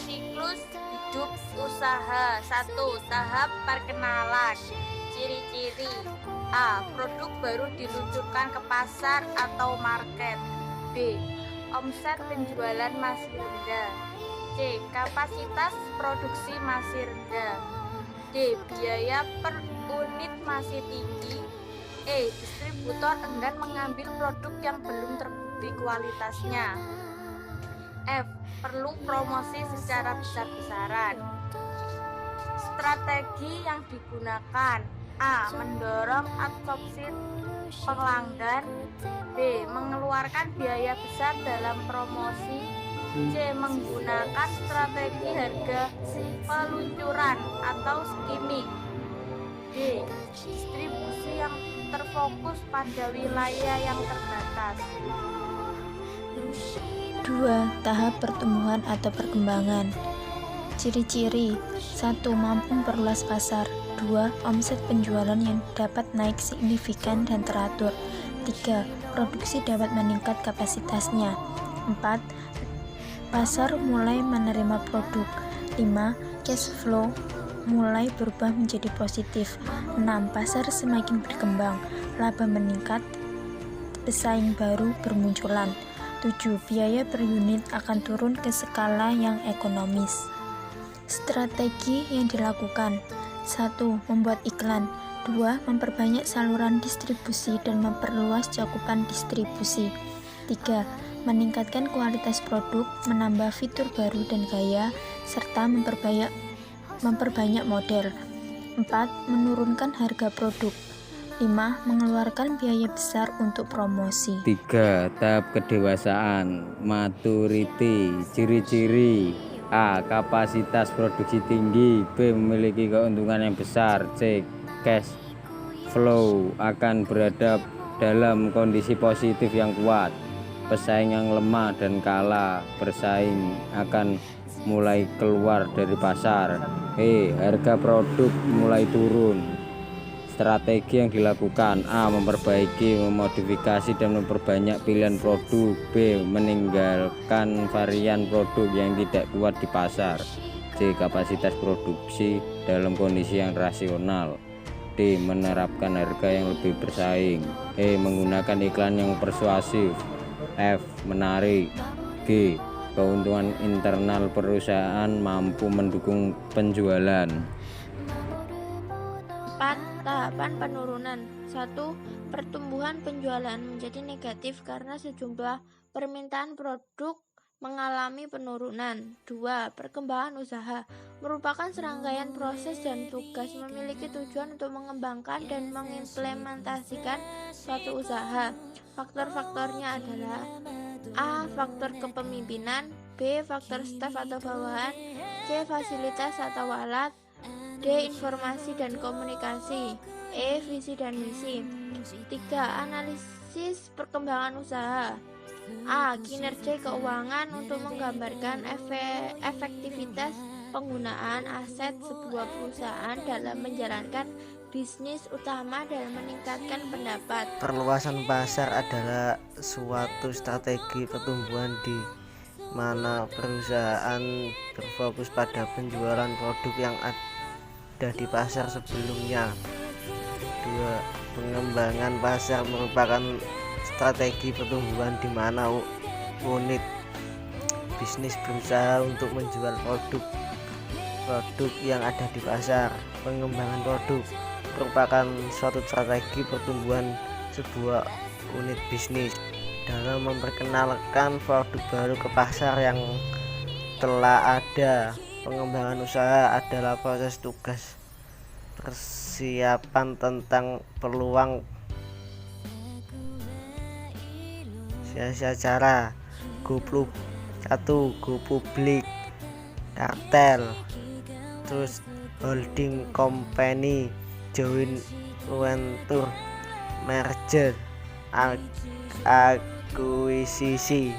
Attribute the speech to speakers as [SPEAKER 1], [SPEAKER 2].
[SPEAKER 1] Siklus hidup usaha. 1. Tahap perkenalan. Ciri-ciri: A. Produk baru diluncurkan ke pasar atau market. B. Omset penjualan masih rendah. C. Kapasitas produksi masih rendah. D. Biaya per unit masih tinggi. E. Distributor enggan mengambil produk yang belum terbukti kualitasnya. F. Perlu promosi secara besar-besaran. Strategi yang digunakan: A. Mendorong adopsi pelanggan. B. Mengeluarkan biaya besar dalam promosi. C. Menggunakan strategi harga peluncuran atau skimming. D. Distribusi yang terfokus pada wilayah yang terbatas.
[SPEAKER 2] 2. Tahap pertumbuhan atau perkembangan. Ciri-ciri: 1. Mampu memperluas pasar. 2. Omset penjualan yang dapat naik signifikan dan teratur. 3. Produksi dapat meningkat kapasitasnya. 4. Pasar mulai menerima produk. 5. Cash flow mulai berubah menjadi positif. 6. Pasar semakin berkembang, laba meningkat, pesaing baru bermunculan. 7. Biaya per unit akan turun ke skala yang ekonomis. Strategi yang dilakukan: 1. Membuat iklan. 2. Memperbanyak saluran distribusi dan memperluas cakupan distribusi. 3. Meningkatkan kualitas produk, menambah fitur baru dan gaya, serta memperbanyak model. 4. Menurunkan harga produk. 5. Mengeluarkan biaya besar untuk promosi.
[SPEAKER 3] 3. Tahap kedewasaan maturity. Ciri-ciri: A. Kapasitas produksi tinggi. B. Memiliki keuntungan yang besar. C. Cash flow akan berada dalam kondisi positif yang kuat. Pesaing yang lemah dan kalah bersaing akan mulai keluar dari pasar. Harga produk mulai turun. Strategi yang dilakukan: A. Memperbaiki, memodifikasi, dan memperbanyak pilihan produk. B. Meninggalkan varian produk yang tidak kuat di pasar. C. Kapasitas produksi dalam kondisi yang rasional. D. Menerapkan harga yang lebih bersaing. E. Menggunakan iklan yang persuasif. F. Menarik. G. Keuntungan internal perusahaan mampu mendukung penjualan.
[SPEAKER 4] 4. Tahapan penurunan. 1. Pertumbuhan penjualan menjadi negatif karena sejumlah permintaan produk mengalami penurunan. 2. Perkembangan usaha merupakan serangkaian proses dan tugas memiliki tujuan untuk mengembangkan dan mengimplementasikan suatu usaha. Faktor-faktornya adalah: A. Faktor kepemimpinan. B. Faktor staf atau bawahan. C. Fasilitas atau alat. D. Informasi dan komunikasi. E. Visi dan misi. 3. Analisis perkembangan usaha. A. Kinerja keuangan untuk menggambarkan efektivitas penggunaan aset sebuah perusahaan dalam menjalankan bisnis utama dan meningkatkan pendapat.
[SPEAKER 5] Perluasan pasar adalah suatu strategi pertumbuhan di mana perusahaan berfokus pada penjualan produk yang ada di pasar sebelumnya. 2. Pengembangan pasar merupakan strategi pertumbuhan di mana unit bisnis berusaha untuk menjual produk yang ada di pasar. Pengembangan produk merupakan suatu strategi pertumbuhan sebuah unit bisnis dalam memperkenalkan produk baru ke pasar yang telah ada. Pengembangan usaha adalah proses tugas persiapan tentang peluang cara go public, kartel, terus holding company, joint venture, merger, akuisisi.